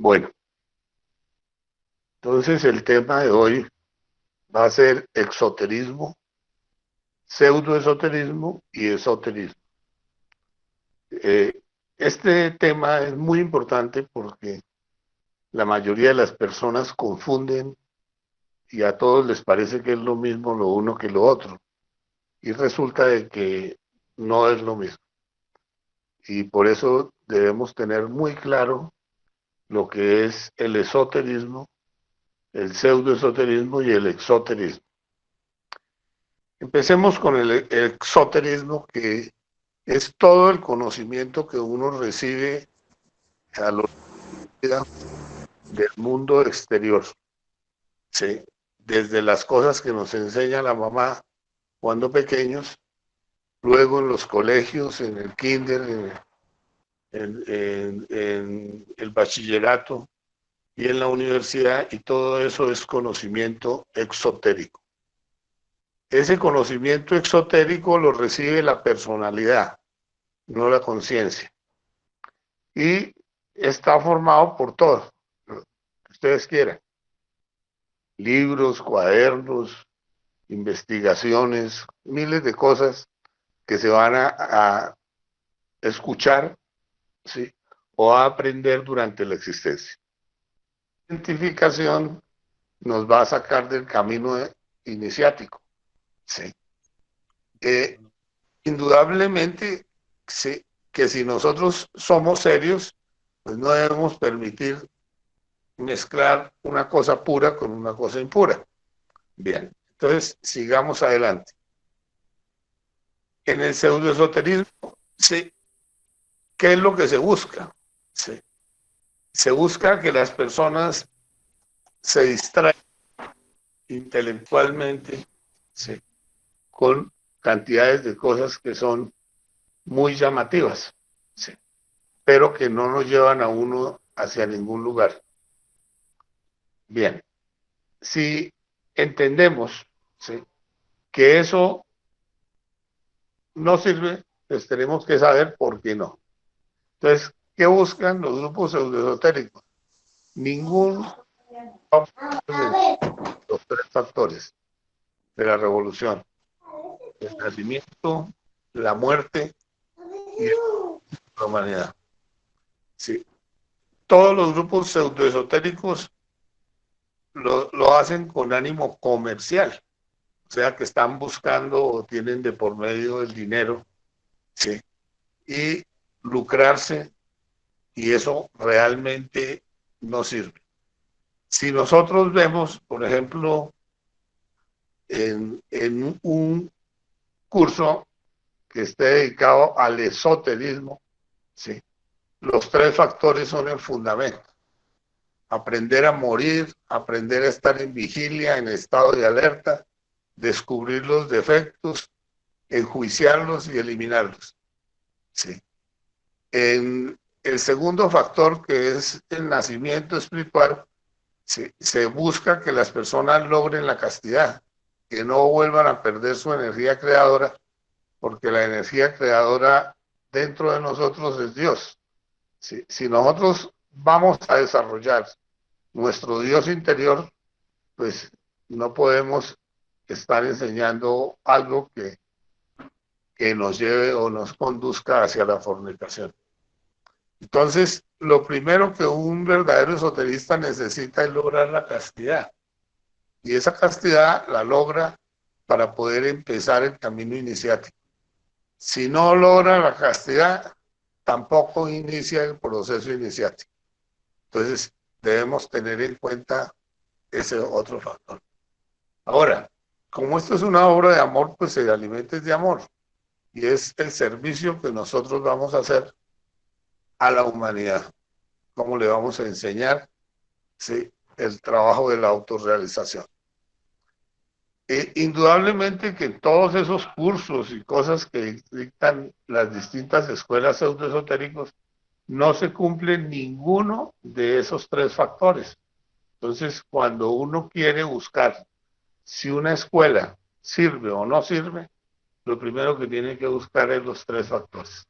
Bueno, entonces el tema de hoy va a ser exoterismo, pseudoesoterismo y esoterismo. Este tema es muy importante porque la mayoría de las personas confunden y a todos les parece que es lo mismo lo uno que lo otro. Y resulta de que no es lo mismo. Y por eso debemos tener muy claro lo que es el esoterismo, el pseudoesoterismo y el exoterismo. Empecemos con el exoterismo, que es todo el conocimiento que uno recibe a lo largo del mundo exterior, ¿sí? Desde las cosas que nos enseña la mamá cuando pequeños, luego en los colegios, en el kinder, en el bachillerato y en la universidad, y todo eso es conocimiento exotérico. Ese conocimiento exotérico lo recibe la personalidad, no la conciencia. Y está formado por todo lo que ustedes quieran: libros, cuadernos, investigaciones, miles de cosas que se van a escuchar, ¿sí? O a aprender durante la existencia. La identificación nos va a sacar del camino iniciático, ¿sí? Eh, Indudablemente, sí, que si nosotros somos serios, pues no debemos permitir mezclar una cosa pura con una cosa impura. Bien, entonces sigamos adelante. En el pseudoesoterismo, sí, ¿qué es lo que se busca? Sí, se busca que las personas se distraigan intelectualmente, sí, con cantidades de cosas que son muy llamativas, sí, pero que no nos llevan a uno hacia ningún lugar. Bien, si entendemos, ¿sí?, que eso no sirve, pues tenemos que saber por qué no. Entonces, ¿qué buscan los grupos pseudoesotéricos? Ningún de los tres factores de la revolución: el nacimiento, la muerte y la humanidad. Sí. Todos los grupos pseudoesotéricos lo hacen con ánimo comercial, o sea que están buscando o tienen de por medio el dinero, ¿sí?, y lucrarse, y eso realmente no sirve. Si nosotros vemos, por ejemplo, en un curso que esté dedicado al esoterismo, ¿sí?, los tres factores son el fundamento: aprender a morir, aprender a estar en vigilia, en estado de alerta, descubrir los defectos, enjuiciarlos y eliminarlos, ¿sí? En el segundo factor, que es el nacimiento espiritual, se busca que las personas logren la castidad, que no vuelvan a perder su energía creadora, porque la energía creadora dentro de nosotros es Dios. Si nosotros vamos a desarrollar nuestro Dios interior, pues no podemos estar enseñando algo que nos lleve o nos conduzca hacia la fornicación. Entonces, lo primero que un verdadero esoterista necesita es lograr la castidad. Y esa castidad la logra para poder empezar el camino iniciático. Si no logra la castidad, tampoco inicia el proceso iniciático. Entonces, debemos tener en cuenta ese otro factor. Ahora, como esto es una obra de amor, pues el alimento es de amor. Y es el servicio que nosotros vamos a hacer a la humanidad. ¿Cómo le vamos a enseñar? Sí, el trabajo de la autorrealización. Indudablemente que todos esos cursos y cosas que dictan las distintas escuelas pseudoesotéricos no se cumplen ninguno de esos tres factores. Entonces, cuando uno quiere buscar si una escuela sirve o no sirve, lo primero que tiene que buscar es los tres factores.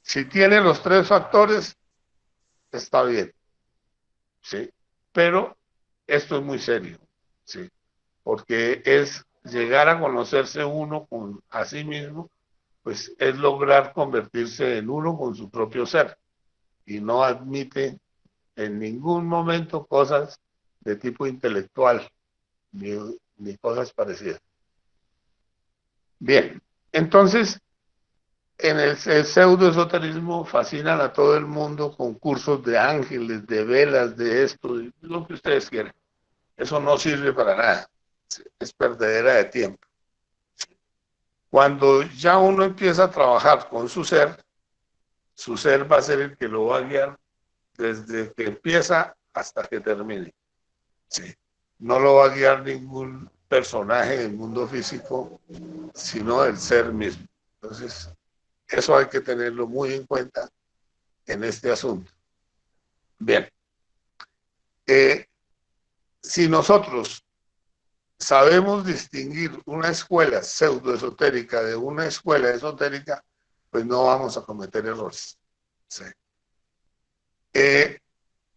Si tiene los tres factores, está bien. ¿sí? Pero esto es muy serio, ¿sí? Porque es llegar a conocerse uno con a sí mismo, pues es lograr convertirse en uno con su propio ser y no admite en ningún momento cosas de tipo intelectual ni, ni cosas parecidas. Bien, entonces en el pseudoesoterismo fascinan a todo el mundo con cursos de ángeles, de velas, de esto, de lo que ustedes quieran. Eso no sirve para nada, es perdedera de tiempo. Cuando ya uno empieza a trabajar con su ser va a ser el que lo va a guiar desde que empieza hasta que termine. Sí. No lo va a guiar ningún personaje del mundo físico, sino el ser mismo. Entonces, eso hay que tenerlo muy en cuenta en este asunto. Bien, eh, si nosotros sabemos distinguir una escuela pseudoesotérica de una escuela esotérica, pues no vamos a cometer errores. Sí. Eh,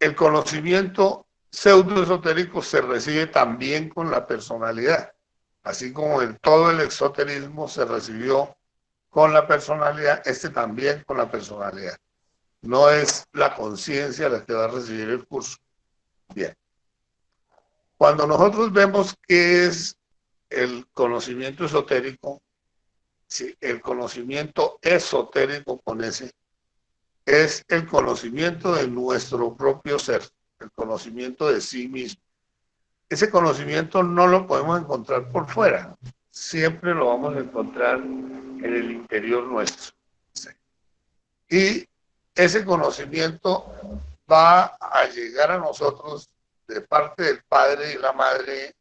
el conocimiento pseudoesotérico se recibe también con la personalidad, así como todo el exoterismo se recibió con la personalidad, este también con la personalidad. No es la conciencia la que va a recibir el curso. Bien. Cuando nosotros vemos qué es el conocimiento esotérico, sí, el conocimiento esotérico con ese, es el conocimiento de nuestro propio ser, el conocimiento de sí mismo. Ese conocimiento no lo podemos encontrar por fuera, siempre lo vamos a encontrar en el interior nuestro. Sí. Y ese conocimiento va a llegar a nosotros de parte del padre y la madre,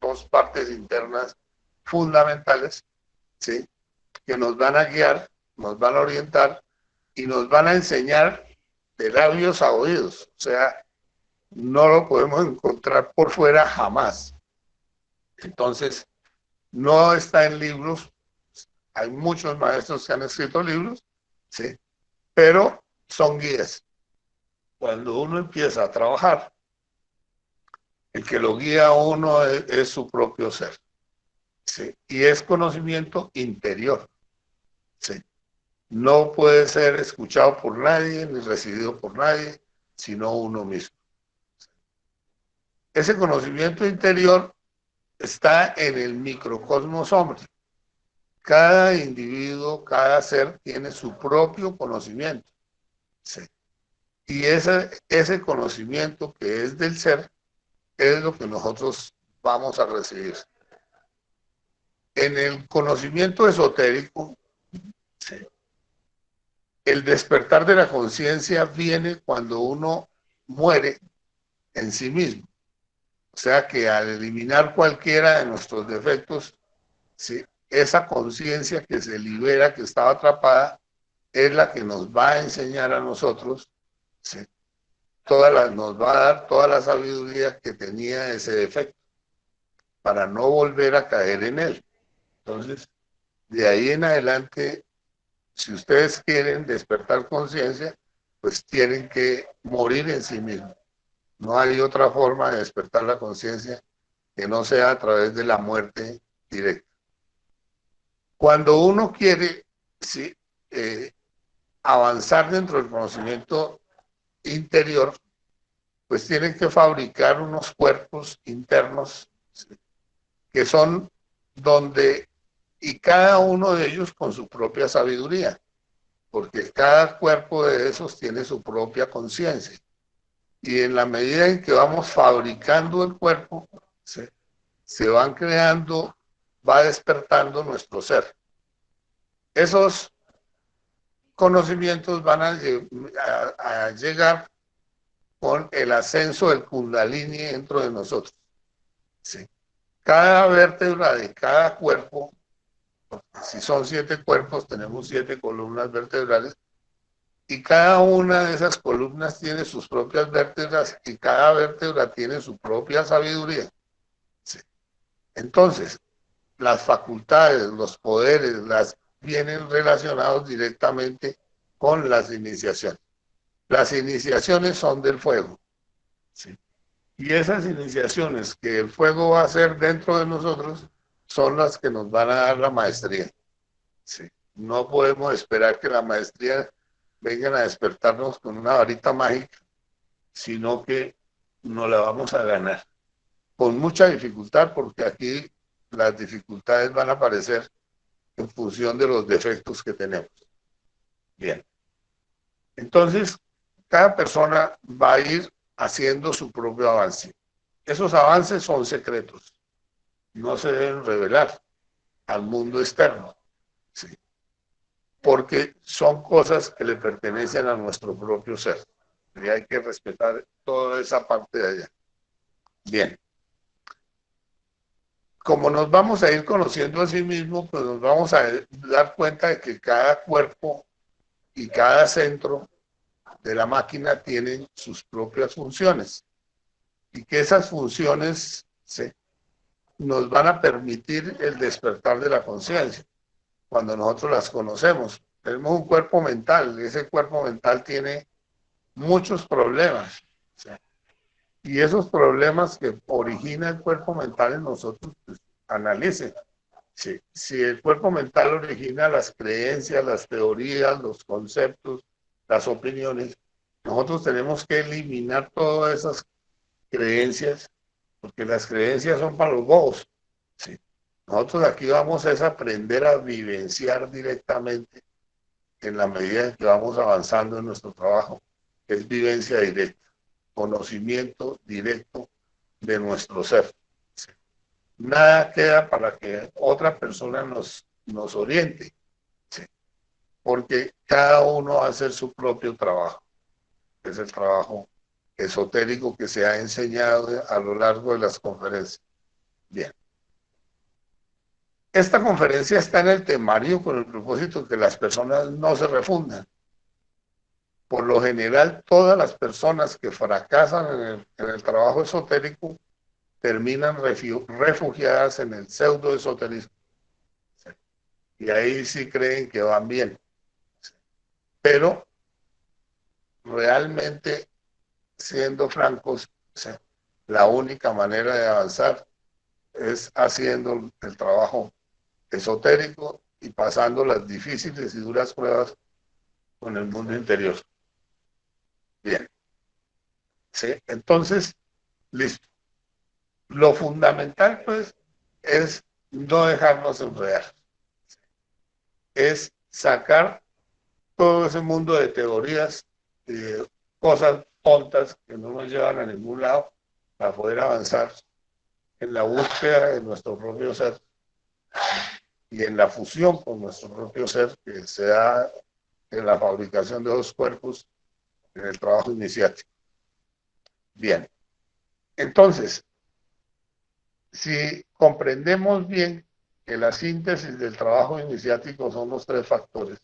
dos partes internas fundamentales, ¿sí? Que nos van a guiar, nos van a orientar y nos van a enseñar de labios a oídos. O sea, no lo podemos encontrar por fuera jamás. Entonces, no está en libros. Hay muchos maestros que han escrito libros, ¿sí? Pero son guías. Cuando uno empieza a trabajar, el que lo guía a uno es su propio ser, ¿sí? Y es conocimiento interior, ¿sí? No puede ser escuchado por nadie ni recibido por nadie, sino uno mismo. Ese conocimiento interior está en el microcosmos hombre. Cada individuo, cada ser tiene su propio conocimiento. ¿Sí? Y ese conocimiento que es del ser es lo que nosotros vamos a recibir. En el conocimiento esotérico, ¿sí? El despertar de la conciencia viene cuando uno muere en sí mismo. O sea que al eliminar cualquiera de nuestros defectos, ¿sí? Esa conciencia que se libera, que estaba atrapada, es la que nos va a enseñar a nosotros, ¿sí? Nos va a dar toda la sabiduría que tenía ese defecto para no volver a caer en él. Entonces, de ahí en adelante, si ustedes quieren despertar conciencia, pues tienen que morir en sí mismos. No hay otra forma de despertar la conciencia que no sea a través de la muerte directa. Cuando uno quiere, sí, avanzar dentro del conocimiento interior, pues tienen que fabricar unos cuerpos internos, ¿sí? Que son donde, y cada uno de ellos con su propia sabiduría, porque cada cuerpo de esos tiene su propia conciencia. Y en la medida en que vamos fabricando el cuerpo, ¿sí? Se van creando, va despertando nuestro ser. Esos conocimientos van a llegar con el ascenso del Kundalini dentro de nosotros. ¿Sí? Cada vértebra de cada cuerpo, si son 7 cuerpos, tenemos 7 columnas vertebrales, y cada una de esas columnas tiene sus propias vértebras y cada vértebra tiene su propia sabiduría. ¿Sí? Entonces, las facultades, los poderes, vienen relacionados directamente con las iniciaciones. Las iniciaciones son del fuego, ¿sí? Y esas iniciaciones que el fuego va a hacer dentro de nosotros son las que nos van a dar la maestría. ¿Sí? No podemos esperar que la maestría vengan a despertarnos con una varita mágica, sino que nos la vamos a ganar. Con mucha dificultad, porque aquí las dificultades van a aparecer en función de los defectos que tenemos. Bien. Entonces, cada persona va a ir haciendo su propio avance. Esos avances son secretos, no se deben revelar al mundo externo, ¿sí? Porque son cosas que le pertenecen a nuestro propio ser. Y hay que respetar toda esa parte de allá. Bien. Como nos vamos a ir conociendo a sí mismos, pues nos vamos a dar cuenta de que cada cuerpo y cada centro de la máquina tienen sus propias funciones y que esas funciones nos van a permitir el despertar de la conciencia cuando nosotros las conocemos. Tenemos un cuerpo mental, ese cuerpo mental tiene muchos problemas, ¿sí? Y esos problemas que origina el cuerpo mental en nosotros, pues, analicen. Sí. Si el cuerpo mental origina las creencias, las teorías, los conceptos, las opiniones, nosotros tenemos que eliminar todas esas creencias, porque las creencias son para los bobos. ¿Sí? Nosotros aquí vamos a aprender a vivenciar directamente en la medida en que vamos avanzando en nuestro trabajo. Es vivencia directa, conocimiento directo de nuestro ser. ¿Sí? Nada queda para que otra persona nos oriente, ¿sí? Porque cada uno va a hacer su propio trabajo. Es el trabajo esotérico que se ha enseñado a lo largo de las conferencias. Bien. Esta conferencia está en el temario con el propósito de que las personas no se refundan. Por lo general, todas las personas que fracasan en el trabajo esotérico terminan refugiadas en el pseudoesoterismo. Y ahí sí creen que van bien. Pero realmente, siendo francos, la única manera de avanzar es haciendo el trabajo esotérico y pasando las difíciles y duras pruebas con el mundo interior. Bien. ¿Sí? Entonces, listo. Lo fundamental, pues, es no dejarnos enredar. Es sacar todo ese mundo de teorías, cosas tontas que no nos llevan a ningún lado para poder avanzar en la búsqueda de nuestro propio ser y en la fusión con nuestro propio ser que se da en la fabricación de dos cuerpos en el trabajo iniciático. Bien, entonces, si comprendemos bien que la síntesis del trabajo iniciático son los tres factores,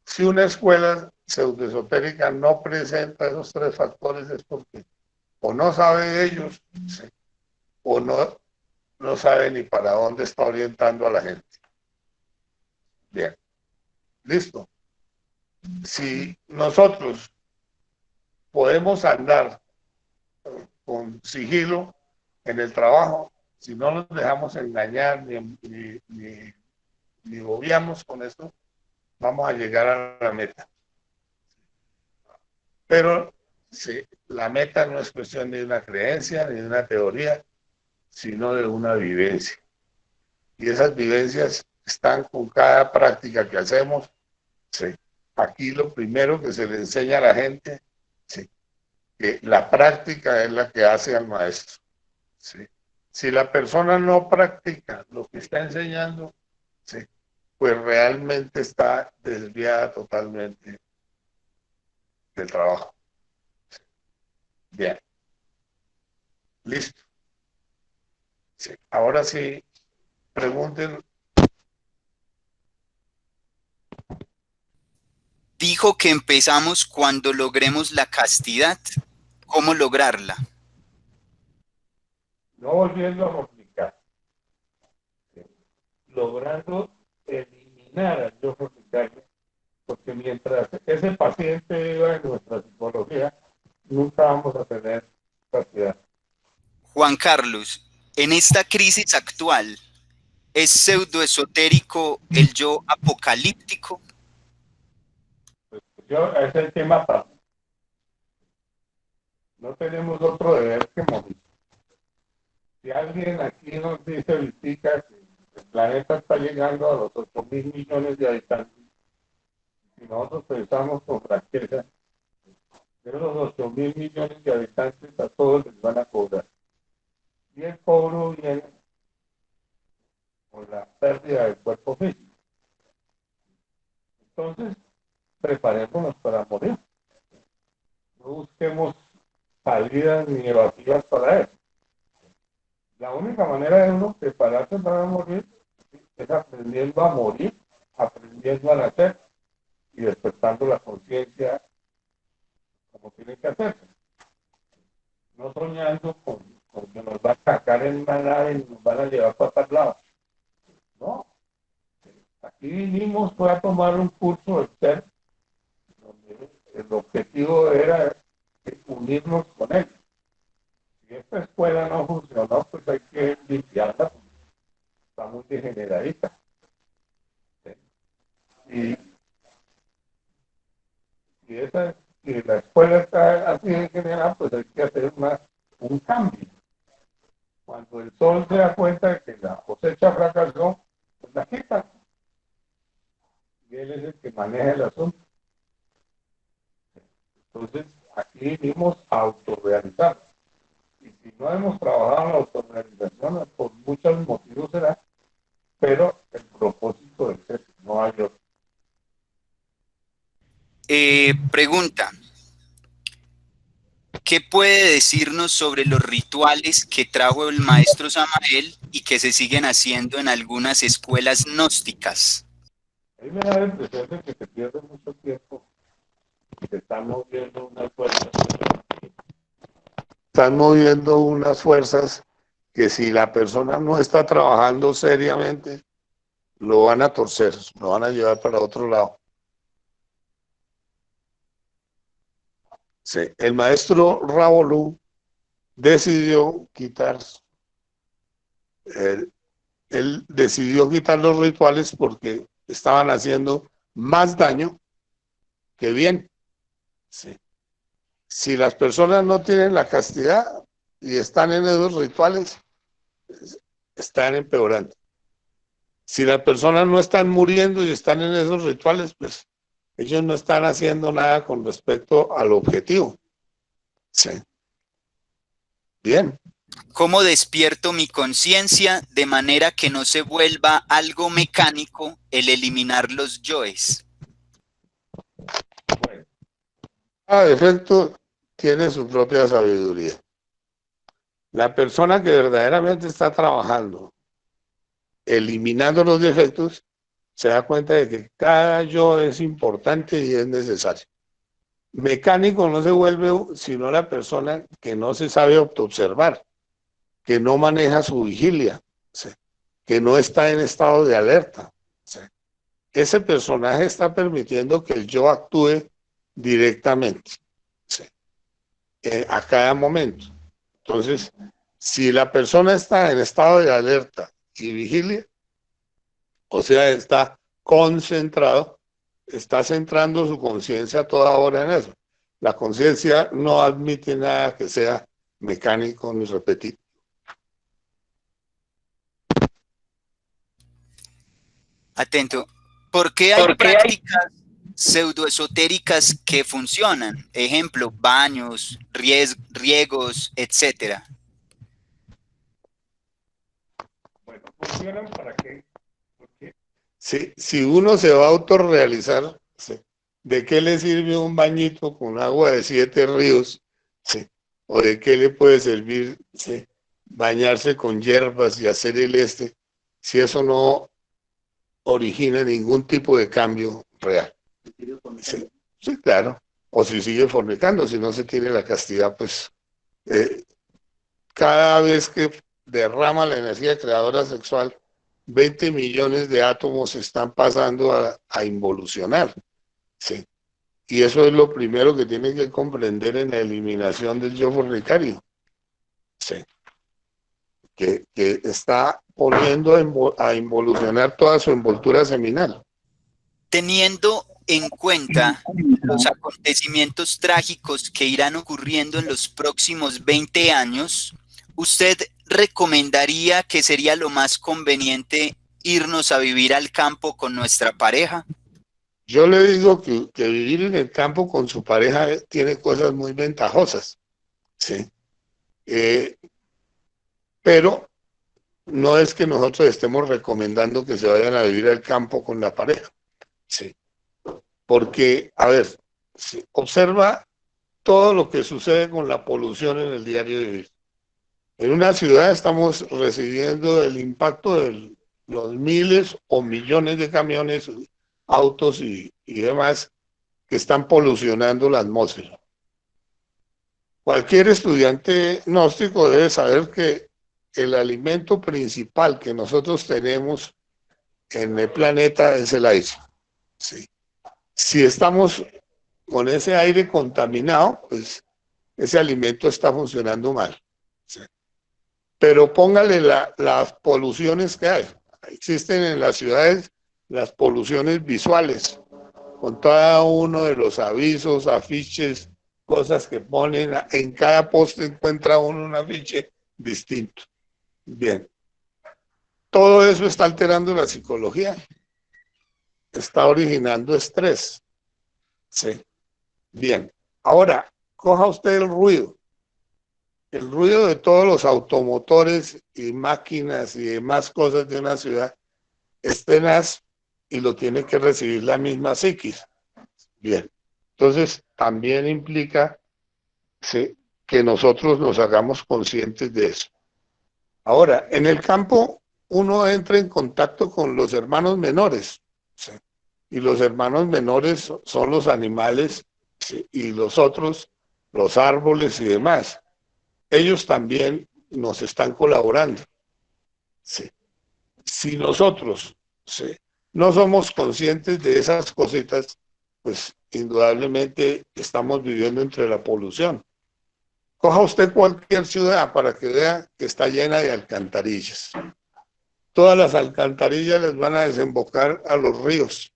si una escuela pseudoesotérica no presenta esos tres factores es porque o no sabe de ellos, ¿sí? O no sabe ni para dónde está orientando a la gente. Bien, listo. Si nosotros podemos andar con sigilo en el trabajo, si no nos dejamos engañar ni bobeamos con esto, vamos a llegar a la meta. Pero sí, la meta no es cuestión de una creencia ni de una teoría, sino de una vivencia. Y esas vivencias están con cada práctica que hacemos. Sí. Aquí lo primero que se le enseña a la gente, sí, que la práctica es la que hace al maestro. ¿Sí? Si la persona no practica lo que está enseñando, ¿sí?, pues realmente está desviada totalmente del trabajo. Bien, listo. Sí. Ahora sí, pregunten. Dijo que empezamos cuando logremos la castidad. ¿Cómo lograrla? No volviendo a replicar, ¿sí?, logrando eliminar al yo replicarme, porque mientras ese paciente viva en nuestra psicología, nunca vamos a tener castidad. Juan Carlos, en esta crisis actual, ¿es pseudoesotérico el yo apocalíptico? Pues yo, ese es el tema aparte. No tenemos otro deber que morir. Si alguien aquí nos dice ahorita que el planeta está llegando a los 8.000 millones de habitantes, si nosotros pensamos con franqueza, de los 8.000 millones de habitantes a todos les van a cobrar. Y el cobro viene con la pérdida del cuerpo físico. Entonces, preparémonos para morir. No busquemos salidas ni evasivas para eso. La única manera de uno prepararse para morir es aprendiendo a morir, aprendiendo a nacer y despertando la conciencia como tiene que hacerse. No soñando con que nos va a sacar en una nave y nos van a llevar para tal lado. No. Aquí vinimos, fue a tomar un curso de ser, donde el objetivo era unirnos con él. Si esta escuela no funcionó, pues hay que limpiarla, porque está muy degeneradita. ¿Sí? Si la escuela está así degenerada, pues hay que hacer un cambio. Cuando el sol se da cuenta de que la cosecha fracasó, pues la quita. Y él es el que maneja el asunto. Entonces, aquí vinimos a autorrealizar. Y si no hemos trabajado en la autorrealización, por muchos motivos será, pero el propósito de ser, no hay otro. Pregunta, ¿qué puede decirnos sobre los rituales que trajo el maestro Samael y que se siguen haciendo en algunas escuelas gnósticas? A mí me da la impresión de que se pierde mucho tiempo y se están moviendo unas fuerzas. Están moviendo unas fuerzas que si la persona no está trabajando seriamente, lo van a torcer, lo van a llevar para otro lado. Sí, el maestro Ravolú decidió quitar, él decidió quitar los rituales porque estaban haciendo más daño que bien. Sí. Si las personas no tienen la castidad y están en esos rituales, están empeorando. Si las personas no están muriendo y están en esos rituales, pues ellos no están haciendo nada con respecto al objetivo. Sí. Bien. ¿Cómo despierto mi conciencia de manera que no se vuelva algo mecánico el eliminar los yoes? Bueno, cada defecto tiene su propia sabiduría. La persona que verdaderamente está trabajando, eliminando los defectos, se da cuenta de que cada yo es importante y es necesario. Mecánico no se vuelve sino la persona que no se sabe autoobservar, que no maneja su vigilia, ¿sí? Que no está en estado de alerta. ¿Sí? Ese personaje está permitiendo que el yo actúe directamente, ¿sí? A cada momento. Entonces, si la persona está en estado de alerta y vigilia, o sea, está concentrado, está centrando su conciencia toda hora en eso. La conciencia no admite nada que sea mecánico ni repetido. Atento. ¿Por qué hay prácticas pseudoesotéricas que funcionan? Ejemplo, baños, riegos, etcétera. Bueno, ¿funcionan para qué? Porque si uno se va a autorrealizar, ¿sí? ¿De qué le sirve un bañito con agua de 7 ríos? ¿Sí? ¿O de qué le puede servir, ¿sí? Bañarse con hierbas y hacer el si eso no origina ningún tipo de cambio real? Sí, sí, claro. O si sigue fornicando, si no se tiene la castidad, pues cada vez que derrama la energía creadora sexual, 20 millones de átomos están pasando a involucionar. ¿Sí? Y eso es lo primero que tiene que comprender en la eliminación del yo fornicario. Sí. Que está poniendo a involucionar toda su envoltura seminal. Teniendo en cuenta los acontecimientos trágicos que irán ocurriendo en los próximos 20 años, ¿usted recomendaría que sería lo más conveniente irnos a vivir al campo con nuestra pareja? Yo le digo que vivir en el campo con su pareja tiene cosas muy ventajosas, ¿sí? Pero no es que nosotros estemos recomendando que se vayan a vivir al campo con la pareja, ¿sí? Porque, a ver, ¿sí? Observa todo lo que sucede con la polución en el diario vivir. En una ciudad estamos recibiendo el impacto de los miles o millones de camiones, autos y demás que están polucionando la atmósfera. Cualquier estudiante gnóstico debe saber que el alimento principal que nosotros tenemos en el planeta es el aire. Sí. Si estamos con ese aire contaminado, pues ese alimento está funcionando mal. Sí. Pero póngale las poluciones que hay. Existen en las ciudades las poluciones visuales, con cada uno de los avisos, afiches, cosas que ponen. En cada poste encuentra uno un afiche distinto. Bien. Todo eso está alterando la psicología. Está originando estrés. Sí. Bien. Ahora, coja usted el ruido. El ruido de todos los automotores y máquinas y demás cosas de una ciudad es tenaz y lo tiene que recibir la misma psiquis. Bien. Entonces, también implica, ¿sí?, que nosotros nos hagamos conscientes de eso. Ahora, en el campo, uno entra en contacto con los hermanos menores, ¿sí? Y los hermanos menores son los animales, ¿sí?, y los otros, los árboles y demás. Ellos también nos están colaborando. ¿Sí? Si nosotros, ¿sí?, no somos conscientes de esas cositas, pues indudablemente estamos viviendo entre la polución. Coja usted cualquier ciudad para que vea que está llena de alcantarillas. Todas las alcantarillas les van a desembocar a los ríos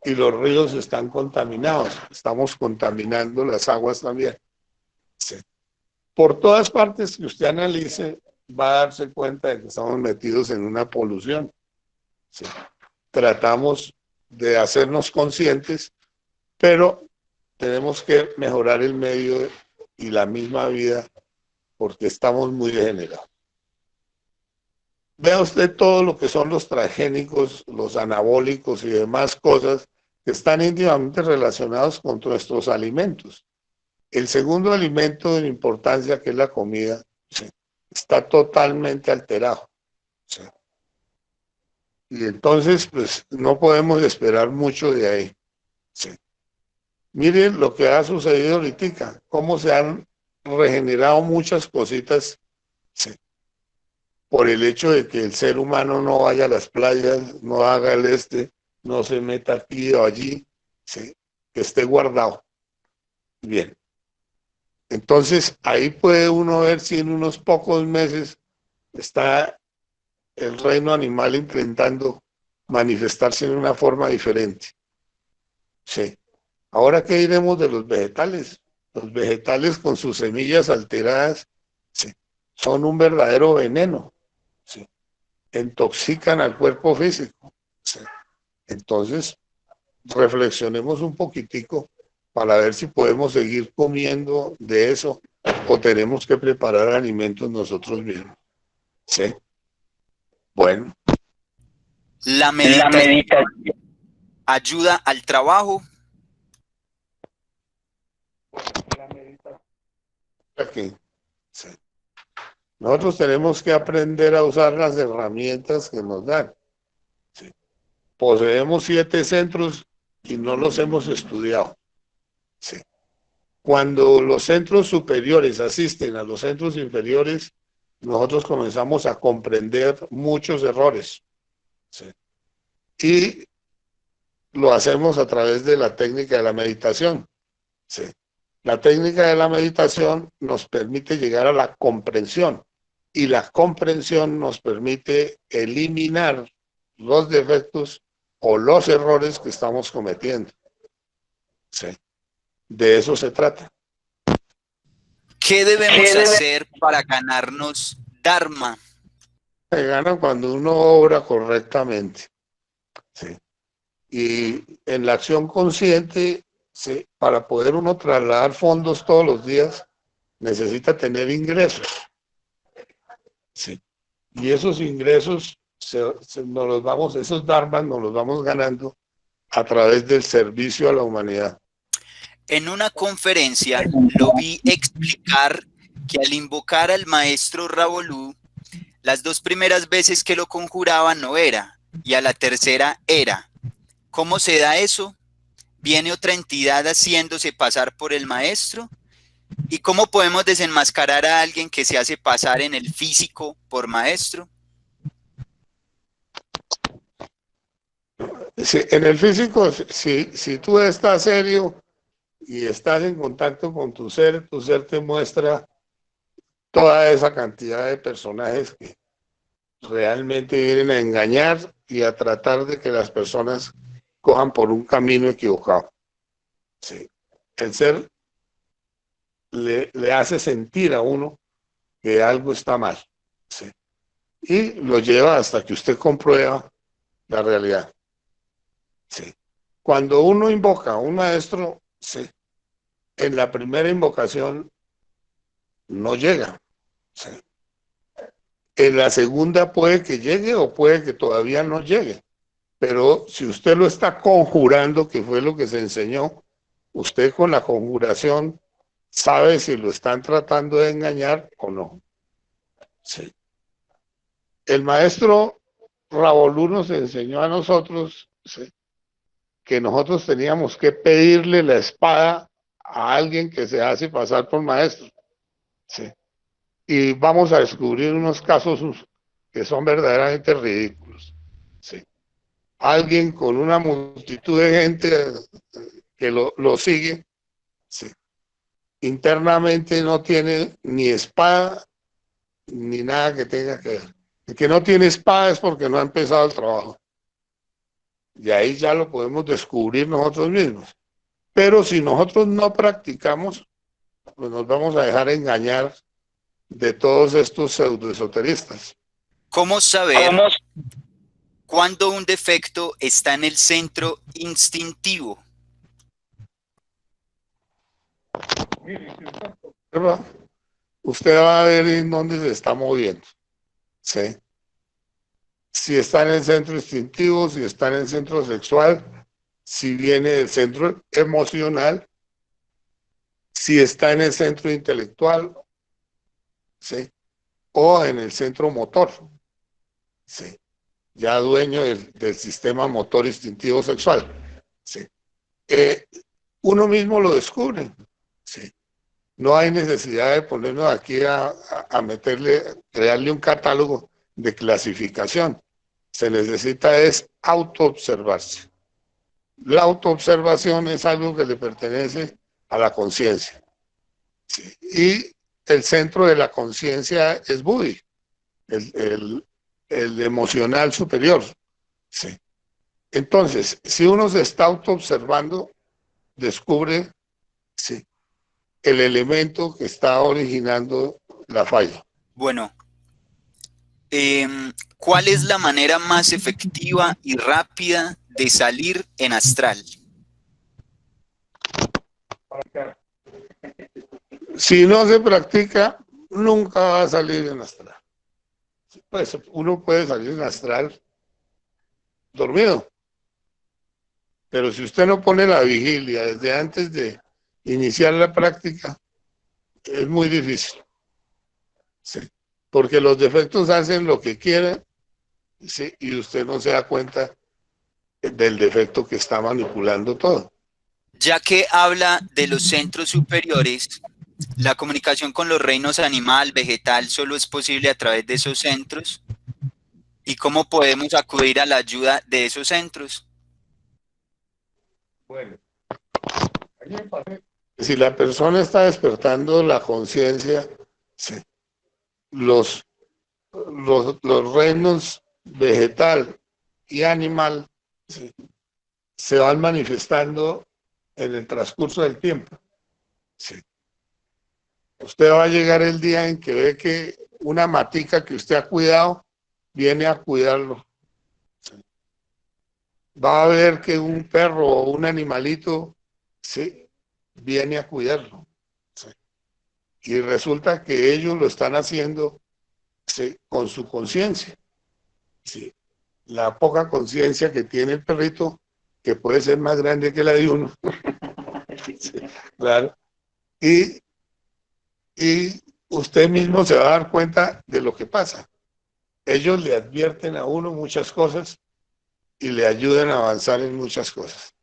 y los ríos están contaminados. Estamos contaminando las aguas también. Sí. Por todas partes que usted analice, va a darse cuenta de que estamos metidos en una polución. Sí. Tratamos de hacernos conscientes, pero tenemos que mejorar el medio y la misma vida porque estamos muy degenerados. Vea usted todo lo que son los transgénicos, los anabólicos y demás cosas que están íntimamente relacionados con nuestros alimentos. El segundo alimento de importancia, que es la comida, ¿sí?, está totalmente alterado. ¿Sí? Y entonces, pues, no podemos esperar mucho de ahí. ¿Sí? Miren lo que ha sucedido ahorita, cómo se han regenerado muchas cositas, ¿sí?, por el hecho de que el ser humano no vaya a las playas, no haga no se meta aquí o allí, ¿sí?, que esté guardado. Bien. Entonces, ahí puede uno ver si en unos pocos meses está el reino animal intentando manifestarse en una forma diferente. Sí. Ahora, ¿qué diremos de los vegetales? Los vegetales con sus semillas alteradas, sí, son un verdadero veneno. Sí. Intoxican al cuerpo físico. Sí. Entonces, reflexionemos un poquitico para ver si podemos seguir comiendo de eso o tenemos que preparar alimentos nosotros mismos. ¿Sí? Bueno. La meditación ayuda al trabajo. La meditación. Aquí. Sí. Nosotros tenemos que aprender a usar las herramientas que nos dan. Sí. Poseemos 7 centros y no los hemos estudiado. Sí. Cuando los centros superiores asisten a los centros inferiores, nosotros comenzamos a comprender muchos errores. ¿Sí? Y lo hacemos a través de la técnica de la meditación. ¿Sí? La técnica de la meditación nos permite llegar a la comprensión y la comprensión nos permite eliminar los defectos o los errores que estamos cometiendo. ¿Sí? De eso se trata. ¿Qué debemos hacer para ganarnos Dharma? Se gana cuando uno obra correctamente. ¿Sí? Y en la acción consciente, ¿sí? Para poder uno trasladar fondos todos los días, necesita tener ingresos. ¿Sí? Y esos ingresos nos los vamos, esos dharmas nos los vamos ganando a través del servicio a la humanidad. En una conferencia lo vi explicar que al invocar al maestro Ravolú, las 2 primeras veces que lo conjuraba no era, y a la tercera era. ¿Cómo se da eso? ¿Viene otra entidad haciéndose pasar por el maestro? ¿Y cómo podemos desenmascarar a alguien que se hace pasar en el físico por maestro? Sí, en el físico, si tú estás serio y estás en contacto con tu ser te muestra toda esa cantidad de personajes que realmente vienen a engañar y a tratar de que las personas cojan por un camino equivocado. Sí. El ser le hace sentir a uno que algo está mal. Sí. Y lo lleva hasta que usted comprueba la realidad. Sí. Cuando uno invoca a un maestro, sí, en la primera invocación no llega. Sí. En la segunda puede que llegue o puede que todavía no llegue. Pero si usted lo está conjurando, que fue lo que se enseñó, usted con la conjuración sabe si lo están tratando de engañar o no. Sí. El maestro Ravolú nos enseñó a nosotros, sí, que nosotros teníamos que pedirle la espada a alguien que se hace pasar por maestro. Sí. Y vamos a descubrir unos casos que son verdaderamente ridículos. Sí. Alguien con una multitud de gente que lo sigue, sí, internamente no tiene ni espada ni nada que tenga que ver. El que no tiene espada es porque no ha empezado el trabajo. Y ahí ya lo podemos descubrir nosotros mismos. Pero si nosotros no practicamos, pues nos vamos a dejar engañar de todos estos pseudoesoteristas. ¿Cómo saber cuándo un defecto está en el centro instintivo? Usted va a ver en dónde se está moviendo. ¿Sí? Si está en el centro instintivo, si está en el centro sexual, si viene del centro emocional, si está en el centro intelectual, ¿sí? O en el centro motor, ¿sí? Ya dueño del sistema motor instintivo sexual. ¿Sí? Uno mismo lo descubre. ¿Sí? No hay necesidad de ponernos aquí a crearle un catálogo de clasificación. Se necesita es autoobservarse. La autoobservación es algo que le pertenece a la conciencia. ¿Sí? Y el centro de la conciencia es Buddhi, el emocional superior. ¿Sí? Entonces, si uno se está autoobservando, descubre, ¿sí?, el elemento que está originando la falla. Bueno, ¿cuál es la manera más efectiva y rápida de salir en astral? Si no se practica, nunca va a salir en astral. Pues uno puede salir en astral dormido, pero si usted no pone la vigilia desde antes de iniciar la práctica, es muy difícil. Sí. Porque los defectos hacen lo que quieren, sí, y usted no se da cuenta del defecto que está manipulando todo. Ya que habla de los centros superiores, la comunicación con los reinos animal, vegetal, solo es posible a través de esos centros. ¿Y cómo podemos acudir a la ayuda de esos centros? Bueno, a mí me parece que si la persona está despertando la conciencia, sí, los, los reinos vegetal y animal, sí, se van manifestando en el transcurso del tiempo. Sí. Usted va a llegar el día en que ve que una matica que usted ha cuidado viene a cuidarlo. Sí. Va a ver que un perro o un animalito, sí, viene a cuidarlo. Sí. Y resulta que ellos lo están haciendo, sí, con su conciencia. Sí. La poca conciencia que tiene el perrito, que puede ser más grande que la de uno. Sí, claro. Y usted mismo se va a dar cuenta de lo que pasa. Ellos le advierten a uno muchas cosas y le ayudan a avanzar en muchas cosas.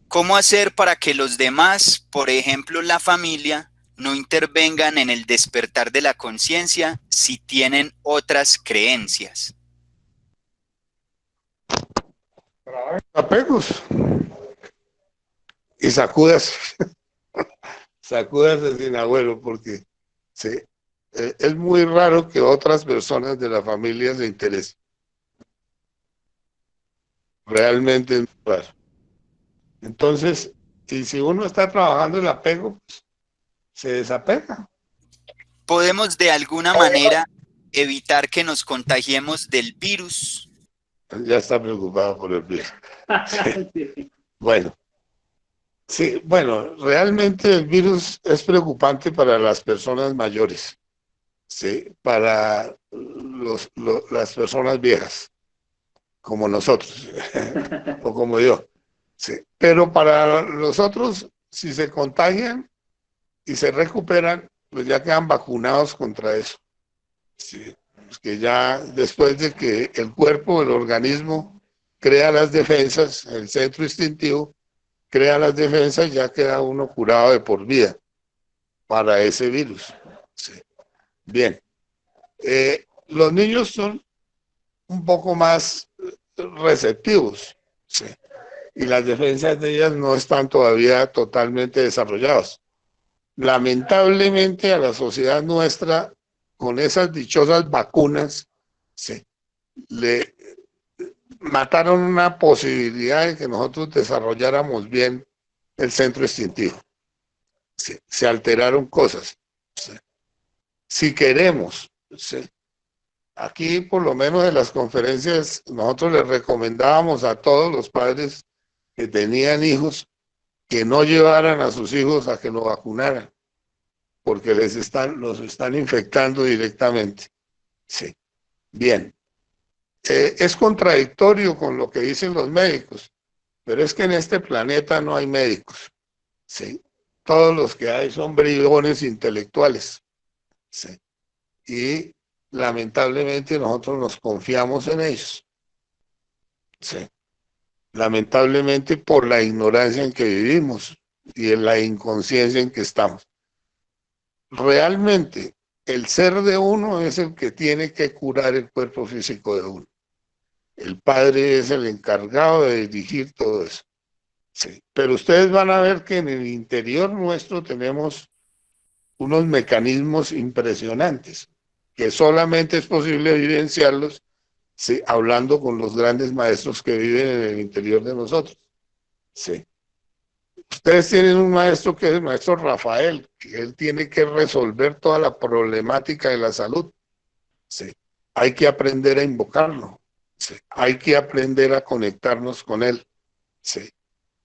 ¿Cómo hacer para que los demás, por ejemplo la familia, no intervengan en el despertar de la conciencia si tienen otras creencias? Apegos y sacudas, sacudas sin abuelo, porque sí, es muy raro que otras personas de la familia se interesen. Realmente es muy raro. Entonces, y si uno está trabajando el apego, pues, se desapega. ¿Podemos de alguna manera evitar que nos contagiemos del virus? Ya está preocupado por el virus. Sí. Bueno, sí, bueno, realmente el virus es preocupante para las personas mayores, sí, para las personas viejas, como nosotros, o como yo, sí. Pero para los otros, si se contagian y se recuperan, pues ya quedan vacunados contra eso. Sí, pues que ya después de que el cuerpo, el organismo, crea las defensas, el centro instintivo, crea las defensas, ya queda uno curado de por vida para ese virus. Sí. Bien, los niños son un poco más receptivos, sí, y las defensas de ellas no están todavía totalmente desarrolladas. Lamentablemente a la sociedad nuestra, con esas dichosas vacunas, sí, le mataron una posibilidad de que nosotros desarrolláramos bien el centro instintivo. Sí, se alteraron cosas. Sí. Si queremos, sí, aquí por lo menos en las conferencias nosotros les recomendábamos a todos los padres que tenían hijos que no llevaran a sus hijos a que lo vacunaran, porque los están infectando directamente. Sí, bien. Es contradictorio con lo que dicen los médicos, pero es que en este planeta no hay médicos. Sí, todos los que hay son bribones intelectuales. Sí, y lamentablemente nosotros nos confiamos en ellos. Sí, lamentablemente por la ignorancia en que vivimos y en la inconsciencia en que estamos. Realmente el ser de uno es el que tiene que curar el cuerpo físico de uno. El padre es el encargado de dirigir todo eso. Sí. Pero ustedes van a ver que en el interior nuestro tenemos unos mecanismos impresionantes que solamente es posible evidenciarlos, sí, hablando con los grandes maestros que viven en el interior de nosotros. Sí. Ustedes tienen un maestro que es el maestro Rafael, que él tiene que resolver toda la problemática de la salud. Sí. Hay que aprender a invocarlo. Sí. Hay que aprender a conectarnos con él. Sí.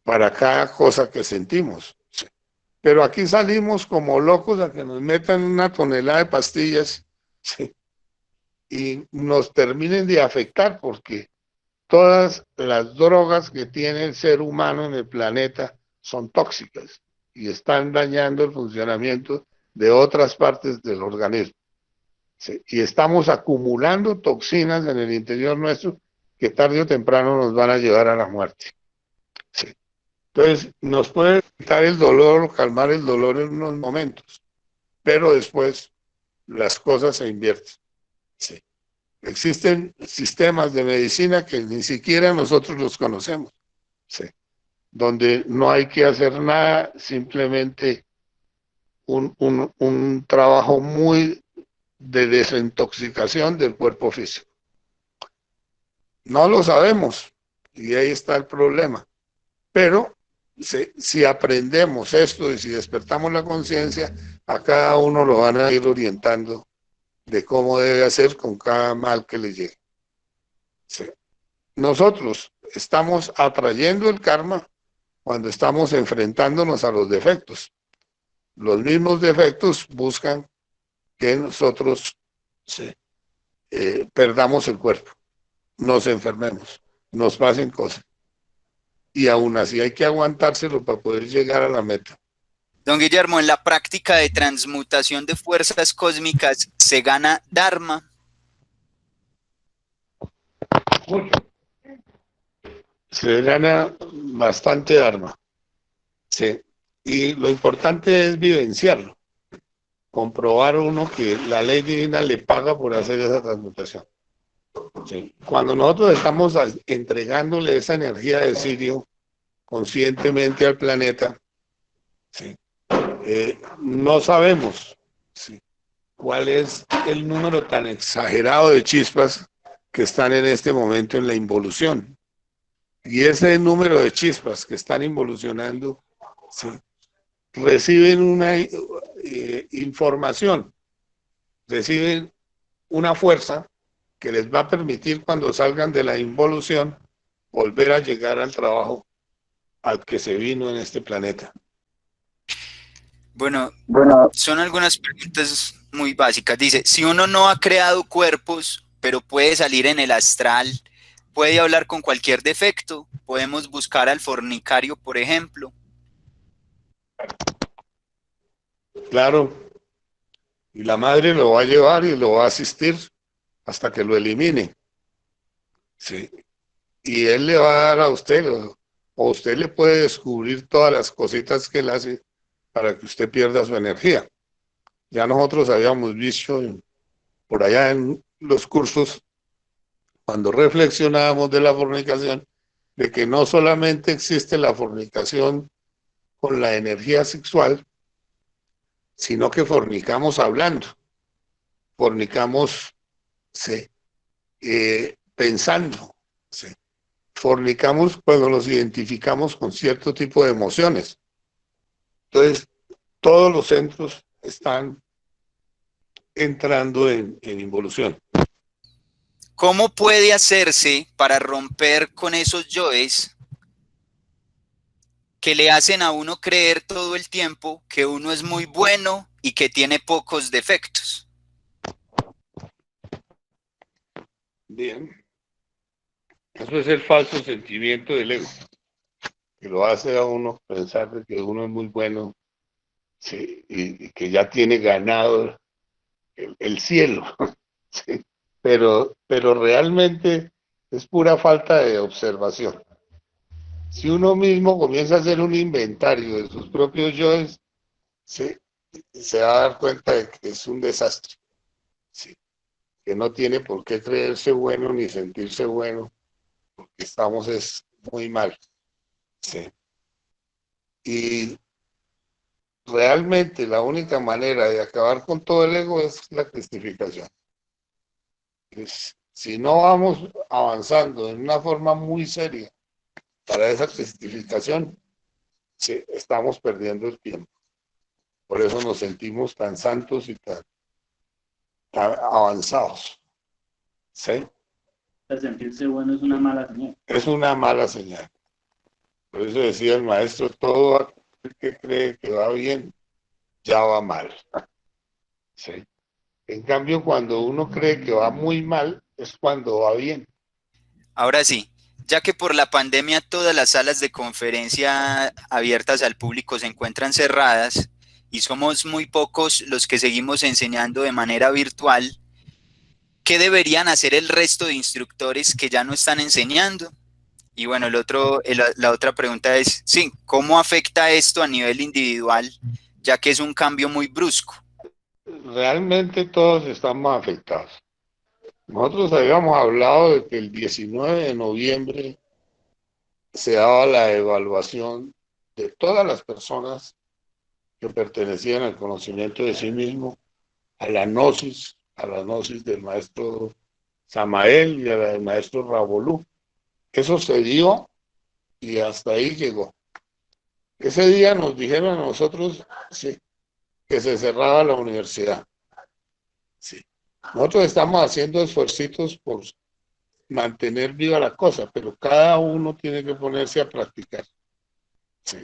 Para cada cosa que sentimos. Sí. Pero aquí salimos como locos a que nos metan una tonelada de pastillas, sí, y nos terminen de afectar, porque todas las drogas que tiene el ser humano en el planeta son tóxicas y están dañando el funcionamiento de otras partes del organismo. Sí, y estamos acumulando toxinas en el interior nuestro que tarde o temprano nos van a llevar a la muerte. Sí. Entonces, nos puede quitar el dolor, calmar el dolor en unos momentos, pero después las cosas se invierten. Sí. Existen sistemas de medicina que ni siquiera nosotros los conocemos. Sí. donde no hay que hacer nada, simplemente un trabajo muy de desintoxicación del cuerpo físico. No lo sabemos, y ahí está el problema. Pero si aprendemos esto y si despertamos la conciencia, a cada uno lo van a ir orientando de cómo debe hacer con cada mal que le llegue. Sí. Nosotros estamos atrayendo el karma cuando estamos enfrentándonos a los defectos. Los mismos defectos buscan que nosotros perdamos el cuerpo, nos enfermemos, nos pasen cosas. Y aún así hay que aguantárselo para poder llegar a la meta. Don Guillermo, en la práctica de transmutación de fuerzas cósmicas, ¿se gana Dharma? Mucho. Se gana bastante Dharma. Sí. Y lo importante es vivenciarlo. Comprobar uno que la ley divina le paga por hacer esa transmutación. Sí. Cuando nosotros estamos entregándole esa energía de Sirio conscientemente al planeta, sí, no sabemos cuál es el número tan exagerado de chispas que están en este momento en la involución. Y ese número de chispas que están involucionando, sí, reciben una información, reciben una fuerza que les va a permitir cuando salgan de la involución volver a llegar al trabajo al que se vino en este planeta. Bueno, son algunas preguntas muy básicas. Dice, si uno no ha creado cuerpos, pero puede salir en el astral, puede hablar con cualquier defecto, podemos buscar al fornicario, por ejemplo. Claro, y la madre lo va a llevar y lo va a asistir hasta que lo elimine. Sí. Y él le va a dar a usted, o usted le puede descubrir todas las cositas que él hace para que usted pierda su energía. Ya nosotros habíamos visto por allá en los cursos, cuando reflexionábamos de la fornicación, de que no solamente existe la fornicación con la energía sexual, sino que fornicamos hablando, fornicamos pensando, fornicamos cuando nos identificamos con cierto tipo de emociones. Entonces, todos los centros están entrando en involución. ¿Cómo puede hacerse para romper con esos yoes que le hacen a uno creer todo el tiempo que uno es muy bueno y que tiene pocos defectos? Bien. Eso es el falso sentimiento del ego, que lo hace a uno pensar de que uno es muy bueno, sí, y que ya tiene ganado el cielo. Sí. Pero realmente es pura falta de observación. Si uno mismo comienza a hacer un inventario de sus propios yoes, ¿sí?, se va a dar cuenta de que es un desastre, ¿sí?, que no tiene por qué creerse bueno ni sentirse bueno, porque estamos muy mal. ¿Sí? Y realmente la única manera de acabar con todo el ego es la cristificación. Pues, si no vamos avanzando en una forma muy seria para esa cristificación, sí, estamos perdiendo el tiempo. Por eso nos sentimos tan santos y tan avanzados. ¿Sí? El sentirse bueno es una mala señal. Es una mala señal. Por eso decía el maestro, todo aquel que cree que va bien, ya va mal. ¿Sí? En cambio, cuando uno cree que va muy mal, es cuando va bien. Ahora sí, ya que por la pandemia todas las salas de conferencia abiertas al público se encuentran cerradas y somos muy pocos los que seguimos enseñando de manera virtual, ¿qué deberían hacer el resto de instructores que ya no están enseñando? Y bueno, la otra pregunta es, sí, ¿cómo afecta esto a nivel individual, ya que es un cambio muy brusco? Realmente todos estamos afectados. Nosotros habíamos hablado de que el 19 de noviembre se daba la evaluación de todas las personas que pertenecían al conocimiento de sí mismo, a la gnosis del maestro Samael y a la del maestro Ravolú. Eso se dio y hasta ahí llegó. Ese día nos dijeron a nosotros, sí, que se cerraba la universidad. Sí. Nosotros estamos haciendo esfuerzos por mantener viva la cosa, pero cada uno tiene que ponerse a practicar. Sí.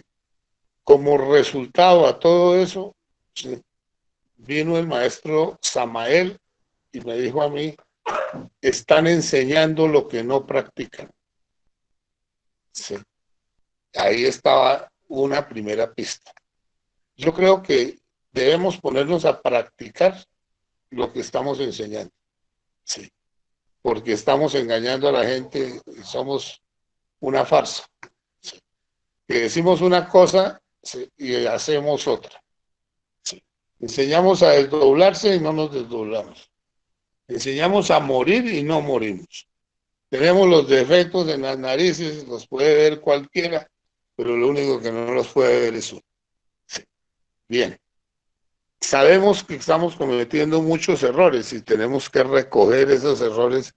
Como resultado a todo eso, sí, vino el maestro Samael y me dijo a mí, están enseñando lo que no practican. Sí. Ahí estaba una primera pista. Yo creo que debemos ponernos a practicar lo que estamos enseñando. Sí. Porque estamos engañando a la gente y somos una farsa. Sí. Que decimos una cosa, sí, y hacemos otra. Sí. Enseñamos a desdoblarse y no nos desdoblamos. Enseñamos a morir y no morimos. Tenemos los defectos en las narices, los puede ver cualquiera, pero lo único que no los puede ver es uno. Sí. Bien. Sabemos que estamos cometiendo muchos errores y tenemos que recoger esos errores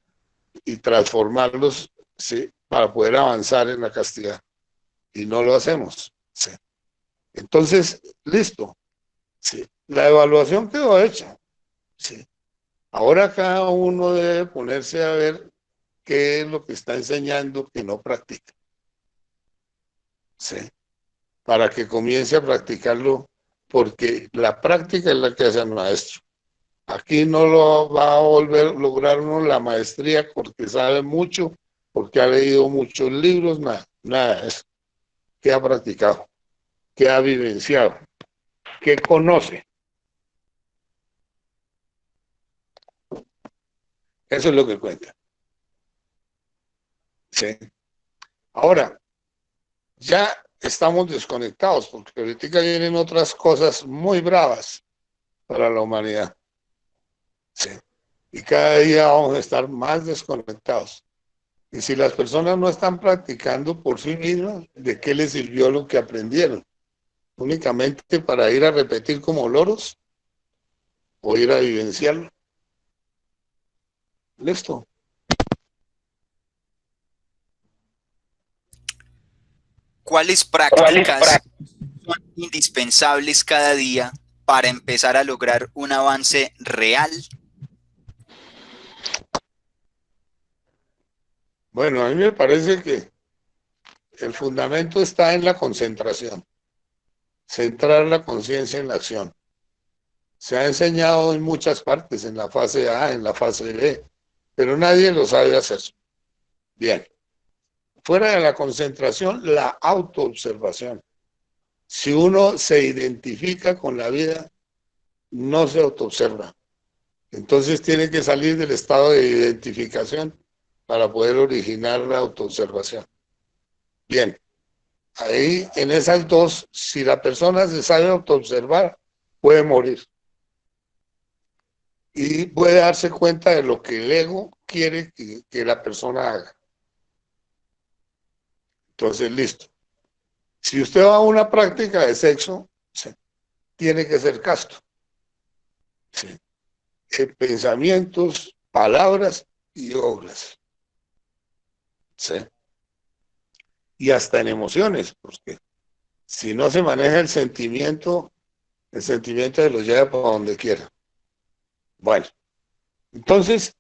y transformarlos, ¿sí?, para poder avanzar en la castidad. Y no lo hacemos. ¿Sí? Entonces, listo. ¿Sí? La evaluación quedó hecha. ¿Sí? Ahora cada uno debe ponerse a ver qué es lo que está enseñando que no practica. ¿Sí? Para que comience a practicarlo, porque la práctica es la que hace al maestro. Aquí no lo va a lograr uno la maestría porque sabe mucho, porque ha leído muchos libros, nada de eso. ¿Qué ha practicado? ¿Qué ha vivenciado? ¿Qué conoce? Eso es lo que cuenta. ¿Sí? Ahora, ya estamos desconectados porque ahorita vienen otras cosas muy bravas para la humanidad. ¿Sí? Y cada día vamos a estar más desconectados. Y si las personas no están practicando por sí mismas, ¿de qué les sirvió lo que aprendieron? ¿Únicamente para ir a repetir como loros? ¿O ir a vivenciarlo? Listo. ¿Cuáles prácticas son indispensables cada día para empezar a lograr un avance real? Bueno, a mí me parece que el fundamento está en la concentración. Centrar la conciencia en la acción. Se ha enseñado en muchas partes, en la fase A, en la fase B, pero nadie lo sabe hacer. Bien. Fuera de la concentración, la autoobservación. Si uno se identifica con la vida, no se autoobserva. Entonces tiene que salir del estado de identificación para poder originar la autoobservación. Bien, ahí en esas dos, si la persona se sabe autoobservar, puede morir. Y puede darse cuenta de lo que el ego quiere que la persona haga. Entonces, listo. Si usted va a una práctica de sexo, sí, tiene que ser casto. Sí. En pensamientos, palabras y obras. Sí. Y hasta en emociones, porque si no se maneja el sentimiento se lo lleva para donde quiera. Bueno, entonces,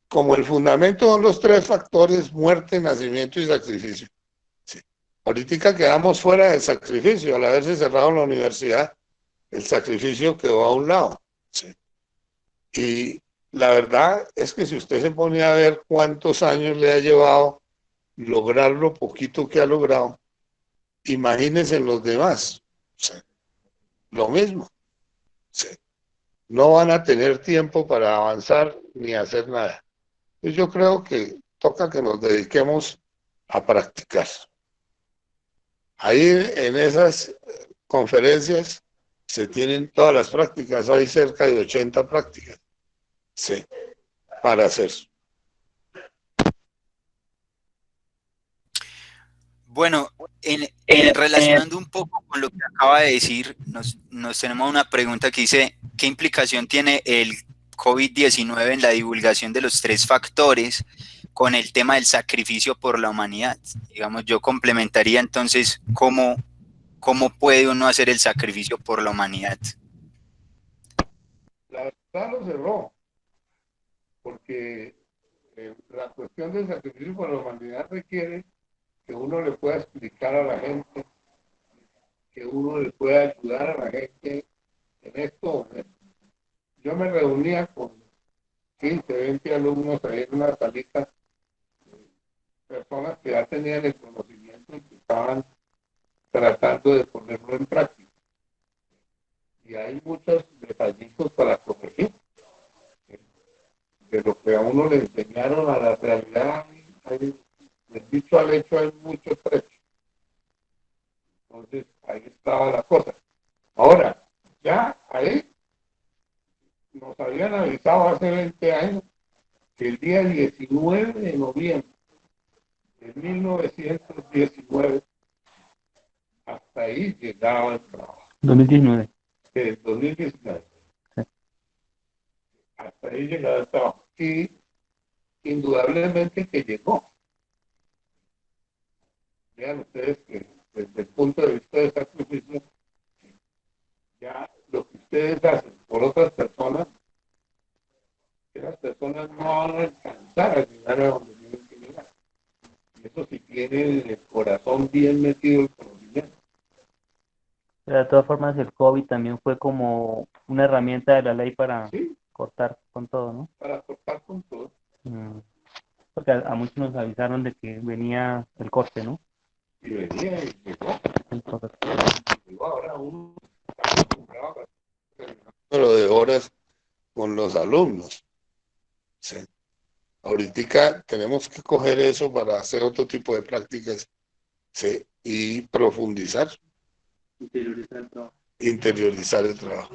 como el fundamento son los tres factores, muerte, nacimiento y sacrificio. Sí. Ahorita quedamos fuera del sacrificio, al haberse cerrado la universidad, el sacrificio quedó a un lado. Sí. Y la verdad es que si usted se pone a ver cuántos años le ha llevado lograr lo poquito que ha logrado, imagínense los demás. Sí. Lo mismo. Sí. No van a tener tiempo para avanzar ni hacer nada. Yo creo que toca que nos dediquemos a practicar. Ahí en esas conferencias se tienen todas las prácticas, hay cerca de 80 prácticas, sí, para hacer. Bueno, relacionando un poco con lo que acaba de decir, nos tenemos una pregunta que dice, ¿qué implicación tiene el COVID-19 en la divulgación de los 3 factores con el tema del sacrificio por la humanidad? Digamos, yo complementaría entonces, ¿cómo puede uno hacer el sacrificio por la humanidad? La verdad lo cerró, porque la cuestión del sacrificio por la humanidad requiere que uno le pueda explicar a la gente, que uno le pueda ayudar a la gente en esto. Yo me reunía con 15, 20 alumnos ahí en una salita, personas que ya tenían el conocimiento y que estaban tratando de ponerlo en práctica. Y hay muchos detallitos para corregir. De lo que a uno le enseñaron a la realidad, del dicho al hecho hay mucho trecho. Entonces, ahí estaba la cosa. Ahora, ya ahí nos habían avisado hace 20 años que el día 19 de noviembre de 1919, hasta ahí llegaba el trabajo. 2019. Del 2019. Sí. Hasta ahí llegaba el trabajo. Y indudablemente que llegó. Vean ustedes que desde el punto de vista de sacrificio, ya lo que ustedes hacen por otras personas, esas personas no van a alcanzar a llegar a donde tienen que llegar. Y eso sí tiene en el corazón bien metido el conocimiento. Pero de todas formas, el COVID también fue como una herramienta de la ley para cortar con todo, ¿no? Para cortar con todo. Porque a muchos nos avisaron de que venía el corte, ¿no? Y venía y llegó. Llegó ahora uno número de horas con los alumnos. Sí. Ahorita tenemos que coger eso para hacer otro tipo de prácticas, sí, y profundizar. Interiorizar el trabajo. Interiorizar el trabajo.